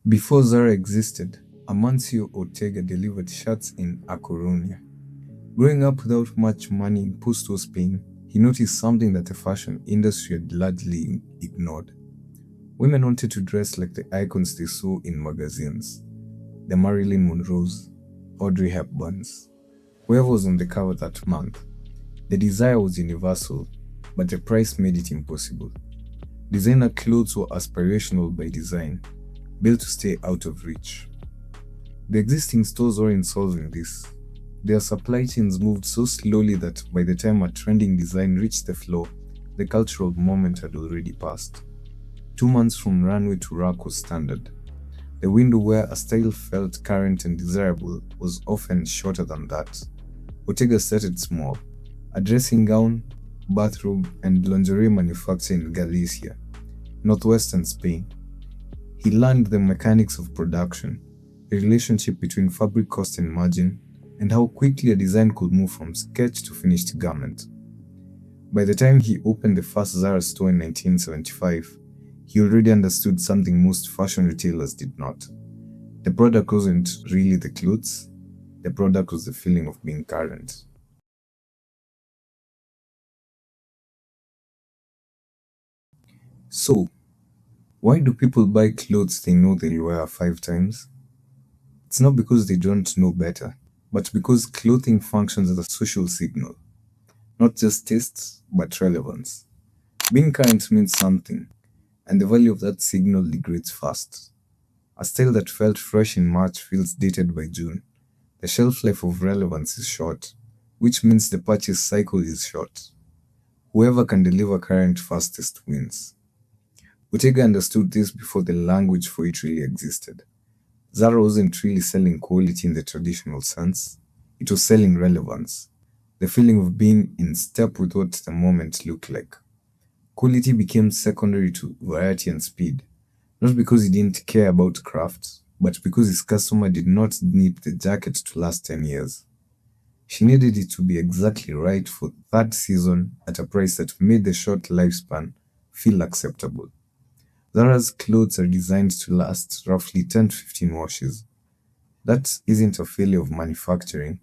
Before Zara existed, Amancio Ortega delivered shirts in A Coruña. Growing up without much money in post-war Spain, he noticed something that the fashion industry had largely ignored. Women wanted to dress like the icons they saw in magazines, the Marilyn Monroes, Audrey Hepburns, whoever was on the cover that month. The desire was universal, but the price made it impossible. Designer clothes were aspirational by design, built to stay out of reach. The existing stores weren't solving this. Their supply chains moved so slowly that by the time a trending design reached the floor, the cultural moment had already passed. 2 months from runway to rack was standard. The window where a style felt current and desirable was often shorter than that. Ortega started small, a dressing gown, bathrobe, and lingerie manufacturer in Galicia, northwestern Spain. He learned the mechanics of production, the relationship between fabric cost and margin, and how quickly a design could move from sketch to finished garment. By the time he opened the first Zara store in 1975, he already understood something most fashion retailers did not. The product wasn't really the clothes, the product was the feeling of being current. So, why do people buy clothes they know they'll wear 5 times? It's not because they don't know better, but because clothing functions as a social signal, not just taste, but relevance. Being current means something, and the value of that signal degrades fast. A style that felt fresh in March feels dated by June. The shelf life of relevance is short, which means the purchase cycle is short. Whoever can deliver current fastest wins. Bottega understood this before the language for it really existed. Zara wasn't really selling quality in the traditional sense, it was selling relevance, the feeling of being in step with what the moment looked like. Quality became secondary to variety and speed, not because he didn't care about craft, but because his customer did not need the jacket to last 10 years. She needed it to be exactly right for that season at a price that made the short lifespan feel acceptable. Zara's clothes are designed to last roughly 10 to 15 washes. That isn't a failure of manufacturing,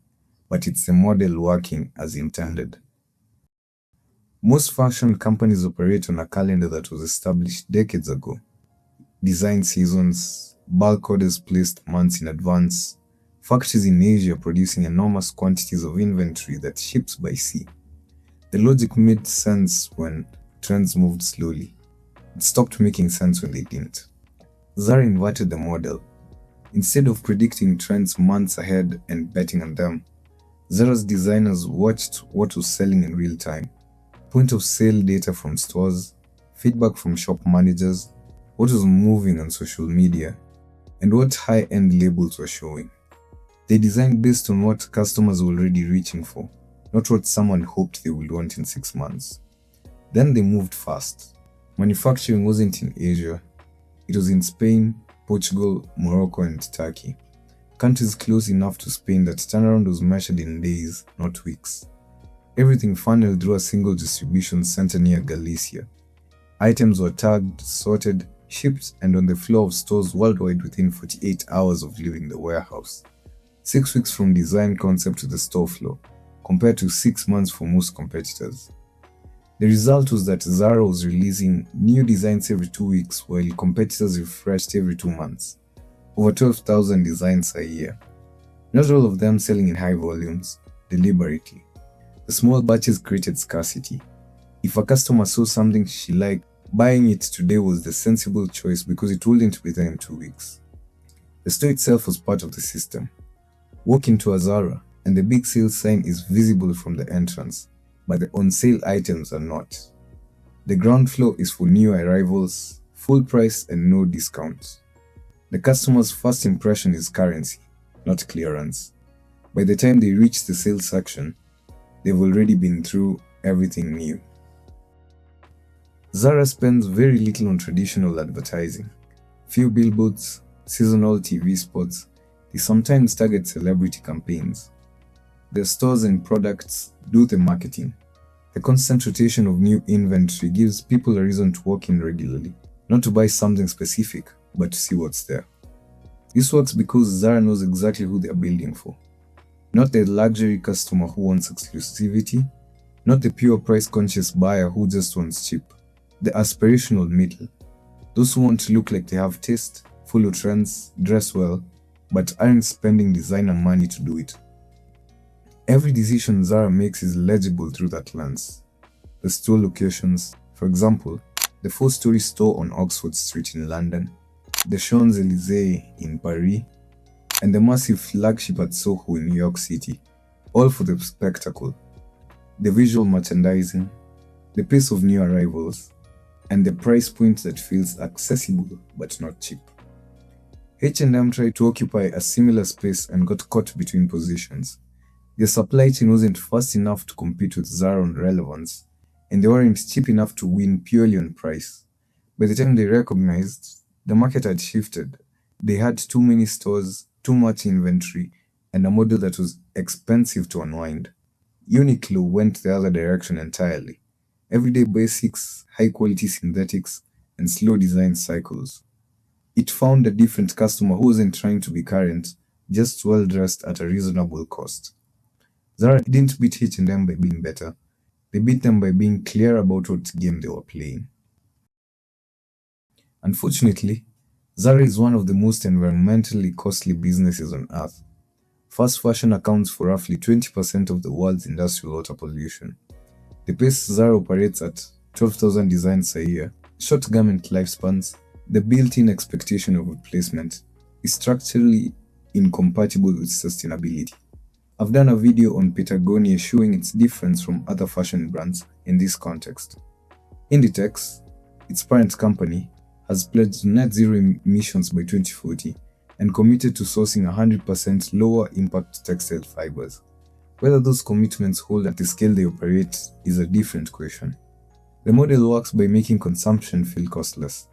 but it's the model working as intended. Most fashion companies operate on a calendar that was established decades ago. Design seasons, bulk orders placed months in advance, factories in Asia producing enormous quantities of inventory that ships by sea. The logic made sense when trends moved slowly. It stopped making sense when they didn't. Zara inverted the model. Instead of predicting trends months ahead and betting on them, Zara's designers watched what was selling in real time. Point of sale data from stores, feedback from shop managers, what was moving on social media, and what high-end labels were showing. They designed based on what customers were already reaching for, not what someone hoped they would want in 6 months. Then they moved fast. Manufacturing wasn't in Asia, it was in Spain, Portugal, Morocco, and Turkey. Countries close enough to Spain that turnaround was measured in days, not weeks. Everything funneled through a single distribution center near Galicia. Items were tagged, sorted, shipped, and on the floor of stores worldwide within 48 hours of leaving the warehouse. 6 weeks from design concept to the store floor, compared to 6 months for most competitors. The result was that Zara was releasing new designs every 2 weeks while competitors refreshed every 2 months. Over 12,000 designs a year. Not all of them selling in high volumes, deliberately. The small batches created scarcity. If a customer saw something she liked, buying it today was the sensible choice because it wouldn't be there in 2 weeks. The store itself was part of the system. Walk into a Zara, and the big sale sign is visible from the entrance, but the on-sale items are not. The ground floor is for new arrivals, full price and no discounts. The customer's first impression is currency, not clearance. By the time they reach the sales section, they've already been through everything new. Zara spends very little on traditional advertising. Few billboards, seasonal TV spots, they sometimes target celebrity campaigns. Their stores and products do the marketing. The constant rotation of new inventory gives people a reason to walk in regularly, not to buy something specific, but to see what's there. This works because Zara knows exactly who they are building for. Not the luxury customer who wants exclusivity, not the pure price conscious buyer who just wants cheap. The aspirational middle. Those who want to look like they have taste, follow trends, dress well, but aren't spending designer money to do it. Every decision Zara makes is legible through that lens. The store locations, for example, the four-story store on Oxford Street in London, the Champs-Élysées in Paris, and the massive flagship at Soho in New York City, all for the spectacle, the visual merchandising, the pace of new arrivals, and the price point that feels accessible but not cheap. H&M tried to occupy a similar space and got caught between positions. Their supply chain wasn't fast enough to compete with Zara on relevance, and they weren't cheap enough to win purely on price. By the time they recognized, the market had shifted. They had too many stores, too much inventory, and a model that was expensive to unwind. Uniqlo went the other direction entirely. Everyday basics, high quality synthetics, and slow design cycles. It found a different customer who wasn't trying to be current, just well dressed at a reasonable cost. Zara didn't beat H&M by being better. They beat them by being clear about what game they were playing. Unfortunately, Zara is one of the most environmentally costly businesses on earth. Fast fashion accounts for roughly 20% of the world's industrial water pollution. The pace Zara operates at 12,000 designs a year, short garment lifespans, the built-in expectation of replacement is structurally incompatible with sustainability. I've done a video on Patagonia showing its difference from other fashion brands in this context. Inditex, its parent company, has pledged net zero emissions by 2040 and committed to sourcing 100% lower impact textile fibers. Whether those commitments hold at the scale they operate is a different question. The model works by making consumption feel costless.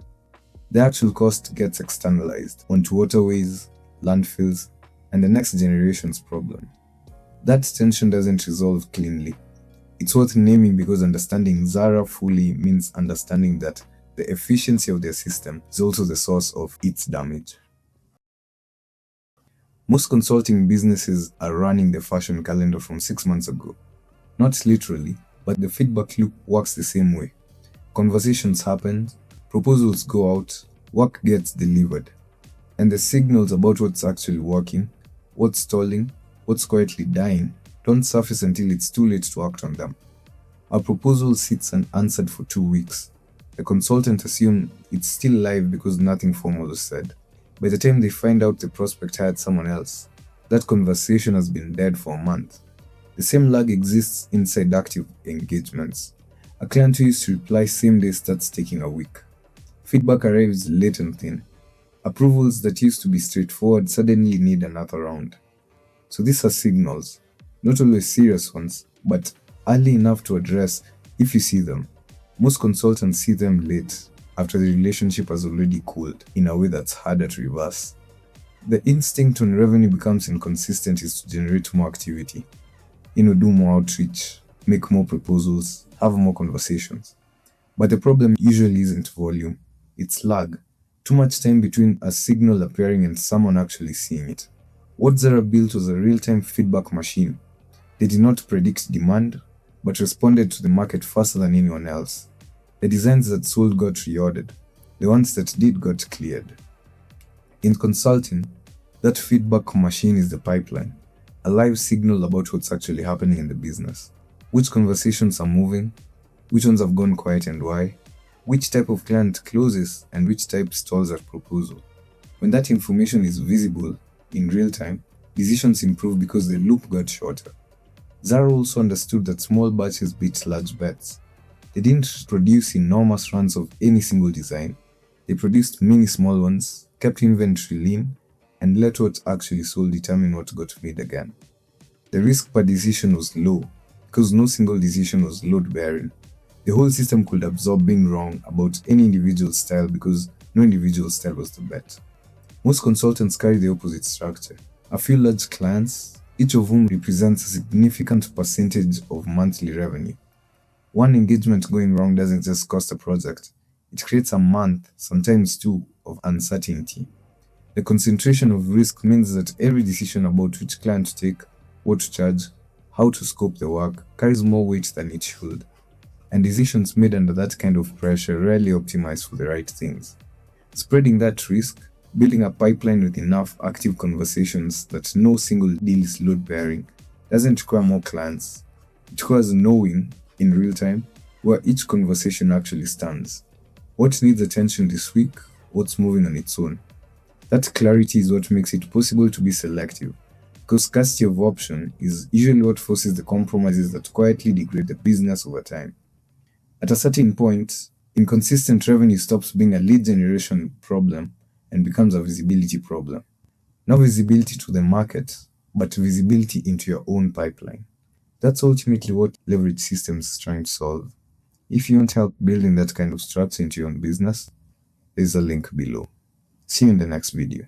The actual cost gets externalized onto waterways, landfills, and the next generation's problem. That tension doesn't resolve cleanly. It's worth naming because understanding Zara fully means understanding that the efficiency of their system is also the source of its damage. Most consulting businesses are running the fashion calendar from 6 months ago. Not literally, but the feedback loop works the same way. Conversations happen, proposals go out, work gets delivered, and the signals about what's actually working, what's stalling, what's quietly dying, don't surface until it's too late to act on them. A proposal sits unanswered for 2 weeks. The consultant assumes it's still live because nothing formal was said. By the time they find out the prospect hired someone else, that conversation has been dead for a month. The same lag exists inside active engagements. A client who used to reply same day starts taking a week. Feedback arrives late and thin. Approvals that used to be straightforward suddenly need another round. So these are signals, not always serious ones, but early enough to address if you see them. Most consultants see them late, after the relationship has already cooled, in a way that's harder to reverse. The instinct when revenue becomes inconsistent is to generate more activity. Do more outreach, make more proposals, have more conversations. But the problem usually isn't volume, it's lag. Too much time between a signal appearing and someone actually seeing it. What Zara built was a real-time feedback machine. They did not predict demand, but responded to the market faster than anyone else. The designs that sold got reordered. The ones that did got cleared. In consulting, that feedback machine is the pipeline, a live signal about what's actually happening in the business. Which conversations are moving, which ones have gone quiet and why, which type of client closes and which type stalls at proposal. When that information is visible in real time, decisions improve because the loop got shorter. Zara also understood that small batches beat large bets. They didn't produce enormous runs of any single design. They produced many small ones, kept inventory lean, and let what actually sold determine what got made again. The risk per decision was low because no single decision was load bearing. The whole system could absorb being wrong about any individual style because no individual style was the bet. Most consultants carry the opposite structure. A few large clients, each of whom represents a significant percentage of monthly revenue. One engagement going wrong doesn't just cost a project, it creates a month, sometimes two, of uncertainty. The concentration of risk means that every decision about which client to take, what to charge, how to scope the work carries more weight than it should. And decisions made under that kind of pressure rarely optimize for the right things. Spreading that risk, building a pipeline with enough active conversations that no single deal is load bearing, doesn't require more clients. It requires knowing, in real time, where each conversation actually stands. What needs attention this week, what's moving on its own. That clarity is what makes it possible to be selective, because scarcity of option is usually what forces the compromises that quietly degrade the business over time. At a certain point, inconsistent revenue stops being a lead generation problem and becomes a visibility problem. Not visibility to the market, but visibility into your own pipeline. That's ultimately what leverage systems is trying to solve. If you want help building that kind of structure into your own business, there's a link below. See you in the next video.